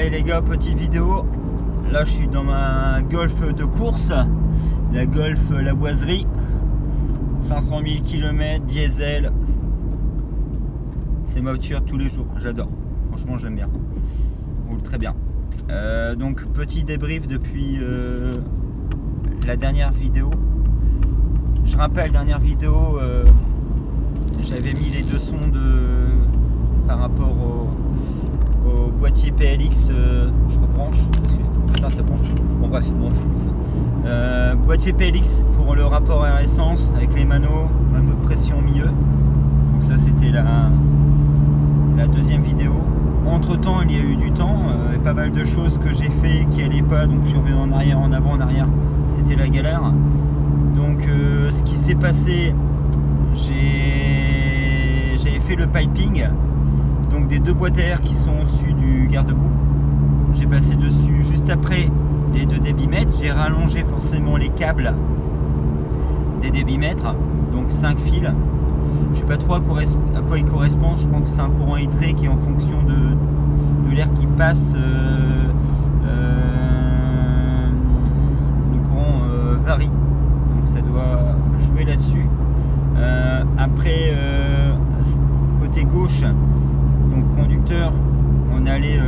Allez les gars, petite vidéo. Là je suis dans ma Golf de course, la Golf La Boiserie, 500 000 km, diesel. C'est ma voiture tous les jours, j'adore. Franchement j'aime bien, roule très bien. Donc petit débrief depuis la dernière vidéo. Je rappelle, dernière vidéo, j'avais mis les deux sondes par rapport au boîtier PLX. Je rebranche parce que putain ça branche. Bon bref, c'est bon foot ça. Boîtier PLX pour le rapport air essence avec les manos, même pression au milieu. Donc ça c'était la deuxième vidéo. Entre temps il y a eu du temps et pas mal de choses que j'ai fait qui allaient pas, donc je suis revenu en arrière, en avant, en arrière. C'était la galère. Donc ce qui s'est passé, j'avais fait le piping, donc des deux boîtes à air qui sont au-dessus du garde-boue. J'ai passé dessus juste après les deux débitmètres. J'ai rallongé forcément les câbles des débitmètres, donc 5 fils. Je sais pas trop à quoi il correspond. Je crois que c'est un courant électrique qui est en fonction de l'air qui passe. Le courant varie, donc ça doit jouer là-dessus. Après, côté gauche, donc conducteur, on allait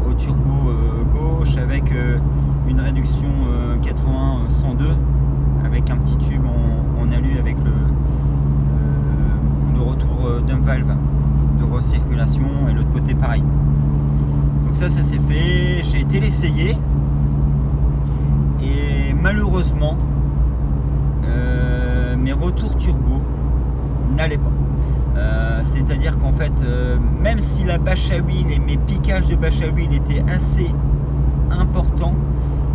au turbo gauche avec une réduction 80-102 avec un petit tube en alu avec le retour d'un valve de recirculation, et l'autre côté pareil. Donc ça s'est fait, j'ai été l'essayer et malheureusement mes retours turbo n'allaient pas. C'est-à-dire qu'en fait, même si la bâche à huile et mes piquages de bâche à huile étaient assez importants,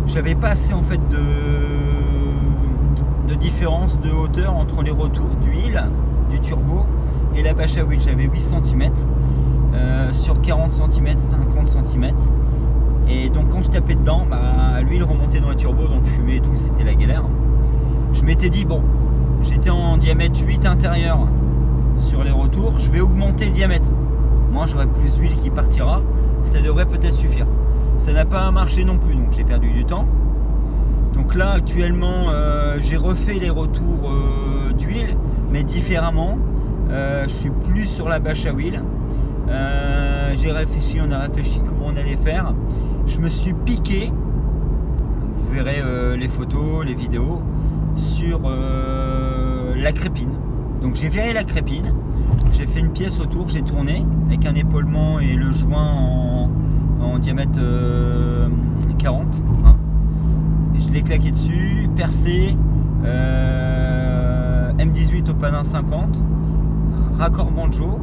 j'avais pas assez en fait de différence de hauteur entre les retours d'huile du turbo et la bâche à huile. J'avais 8 cm sur 40 cm, 50 cm. Et donc quand je tapais dedans, l'huile remontait dans le turbo, donc fumée et tout, c'était la galère. Je m'étais dit, bon, j'étais en diamètre 8 intérieur sur les retours, je vais augmenter le diamètre. Moi j'aurai plus d'huile qui partira, ça devrait peut-être suffire. Ça n'a pas marché non plus, donc j'ai perdu du temps. Donc là actuellement j'ai refait les retours d'huile, mais différemment. Je suis plus sur la bâche à huile. J'ai réfléchi, on a réfléchi comment on allait faire. Je me suis piqué, vous verrez les photos, les vidéos, sur la crépine. Donc j'ai viré la crépine, j'ai fait une pièce autour, j'ai tourné avec un épaulement et le joint en diamètre 40. Hein. Je l'ai claqué dessus, percé, M18 au panin 50, raccord banjo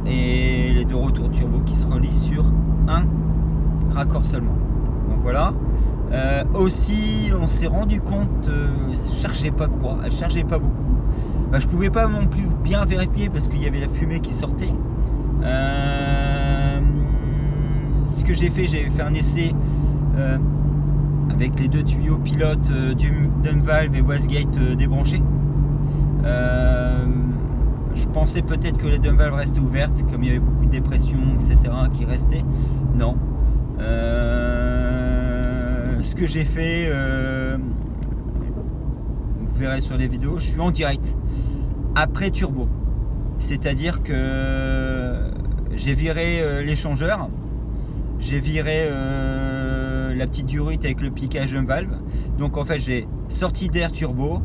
et les deux retours turbo qui se relient sur un raccord seulement. Donc voilà. Aussi on s'est rendu compte, elle chargeait pas beaucoup. Je pouvais pas non plus bien vérifier parce qu'il y avait la fumée qui sortait. Ce que j'ai fait un essai avec les deux tuyaux pilotes dump valve et wastegate débranchés. Je pensais peut-être que les dump valves restaient ouvertes, comme il y avait beaucoup de dépression, etc. qui restaient. Non. Ce que j'ai fait, vous verrez sur les vidéos, je suis en direct après turbo. C'est-à-dire que j'ai viré l'échangeur, j'ai viré la petite durite avec le piquage d'un valve. Donc en fait j'ai sorti d'air turbo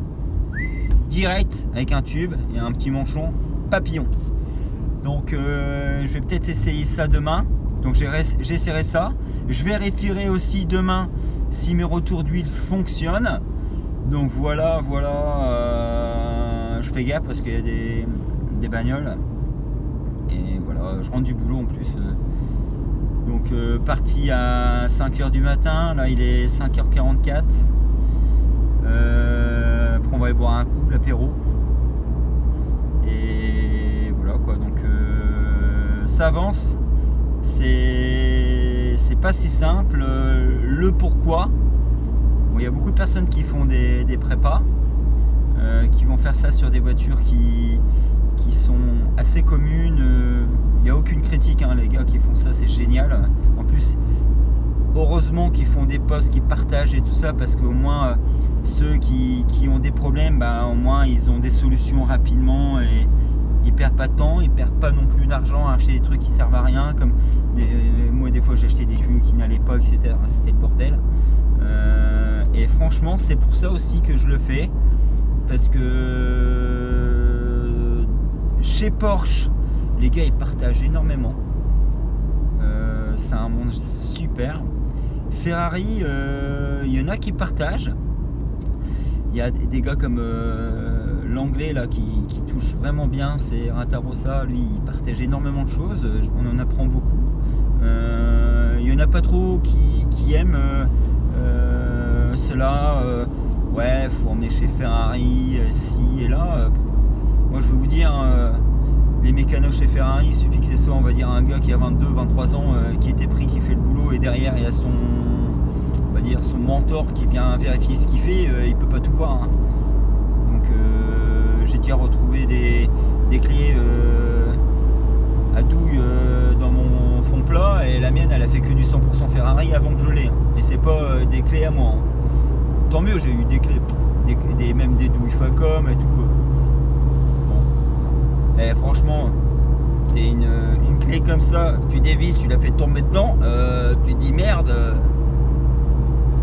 direct avec un tube et un petit manchon papillon. Donc je vais peut-être essayer ça demain. Donc j'essaierai ça. Je vérifierai aussi demain si mes retours d'huile fonctionnent. Donc voilà, je fais gaffe parce qu'il y a des bagnoles. Et voilà, je rentre du boulot en plus. Donc parti à 5h du matin, là il est 5h44. Après on va aller boire un coup, l'apéro. Et voilà quoi, donc ça avance. C'est pas si simple. Le pourquoi, bon, il y a beaucoup de personnes qui font des prépas, qui vont faire ça sur des voitures qui sont assez communes. n'y a aucune critique, hein, les gars qui font ça, c'est génial. En plus, heureusement qu'ils font des posts, qu'ils partagent et tout ça, parce qu'au moins ceux qui ont des problèmes, au moins ils ont des solutions rapidement et ils perdent pas de temps, ils perdent pas non plus d'argent à acheter des trucs qui servent à rien. Comme moi des fois j'ai acheté des tuyaux qui n'allaient pas, etc. C'était le bordel. Et franchement c'est pour ça aussi que je le fais, parce que chez Porsche les gars ils partagent énormément. C'est un monde super. Ferrari, il y en a qui partagent. Il y a des gars comme l'anglais là qui touche vraiment bien, c'est Ratarossa, lui il partage énormément de choses, on en apprend beaucoup. Il y en a pas trop qui aiment cela, ouais faut emmener chez Ferrari, ci et là. Moi je vais vous dire, les mécanos chez Ferrari, il suffit que c'est ça, on va dire un gars qui a 22-23 ans, qui était pris, qui fait le boulot, et derrière il y a son mentor qui vient vérifier ce qu'il fait, il peut pas tout voir, hein. Donc j'ai déjà retrouvé des clés à douille dans mon fond plat, et la mienne elle a fait que du 100% Ferrari avant que je l'ai, hein. Et c'est pas des clés à moi, hein. Tant mieux, j'ai eu des clés, même des douilles Facom et tout. Bon. Et franchement, t'es une clé comme ça, tu dévisses, tu la fais tomber dedans, tu te dis merde.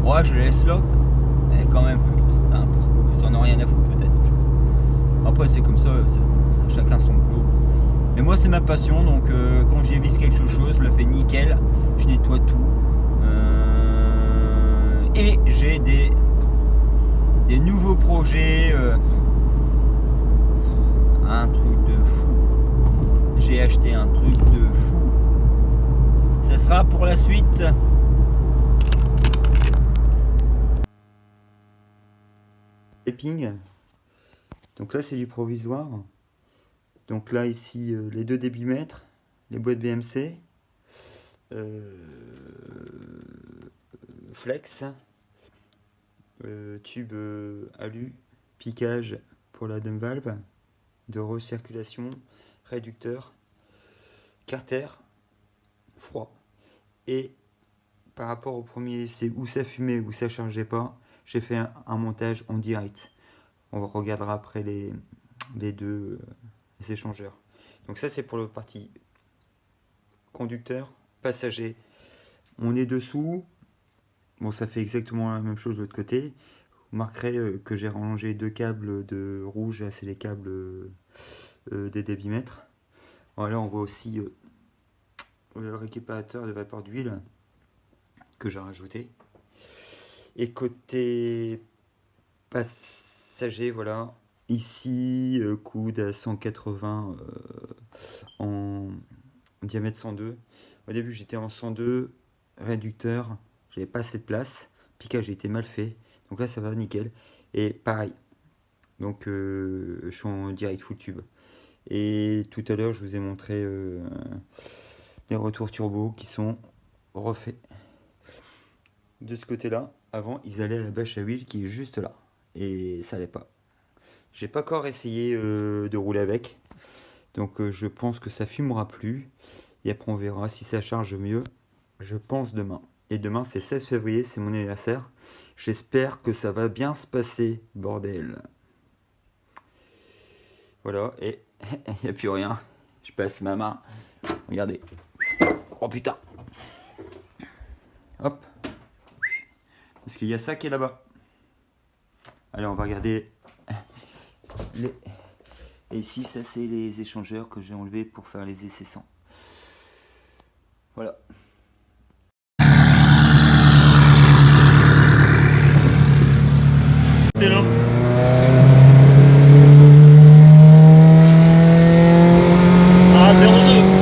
Ouais, je la laisse là, quoi. Et quand même, ils en ont rien à foutre peut-être. Après, c'est comme ça, chacun son boulot. Mais moi, c'est ma passion, donc quand j'y vise quelque chose, je le fais nickel, je nettoie tout. Et j'ai des nouveaux projets, un truc de fou. J'ai acheté un truc de fou. Ça sera pour la suite. Donc là c'est du provisoire. Donc là ici les deux débitmètres, les boîtes BMC, flex, tube alu, piquage pour la dump valve, de recirculation, réducteur, carter, froid. Et par rapport au premier essai où ça fumait, où ça chargeait pas, j'ai fait un montage en direct. On regardera après les deux échangeurs. Donc ça c'est pour le parti conducteur, passager. On est dessous. Bon, ça fait exactement la même chose de l'autre côté. Vous remarquerez que j'ai rangé deux câbles de rouge. Là c'est les câbles des débitmètres. Voilà, on voit aussi le récupérateur de vapeur d'huile que j'ai rajouté. Et côté passager, voilà, ici coude à 180 en diamètre 102. Au début j'étais en 102, réducteur, j'avais pas assez de place, piquage était mal fait, donc là ça va nickel. Et pareil, donc je suis en direct full tube. Et tout à l'heure je vous ai montré les retours turbo qui sont refaits. De ce côté là, avant ils allaient à la bâche à huile qui est juste là, et ça allait pas. J'ai pas encore essayé de rouler avec, donc je pense que ça fumera plus, et après on verra si ça charge mieux, je pense demain. Et demain c'est 16 février, c'est mon anniversaire, j'espère que ça va bien se passer, bordel. Voilà, et il n'y a plus rien, je passe ma main, regardez, oh putain, hop. Parce qu'il y a ça qui est là-bas. Allez, on va regarder les... Et ici, ça c'est les échangeurs que j'ai enlevés pour faire les essais 100. Voilà. C'est là. Ah, 02.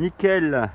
Nickel.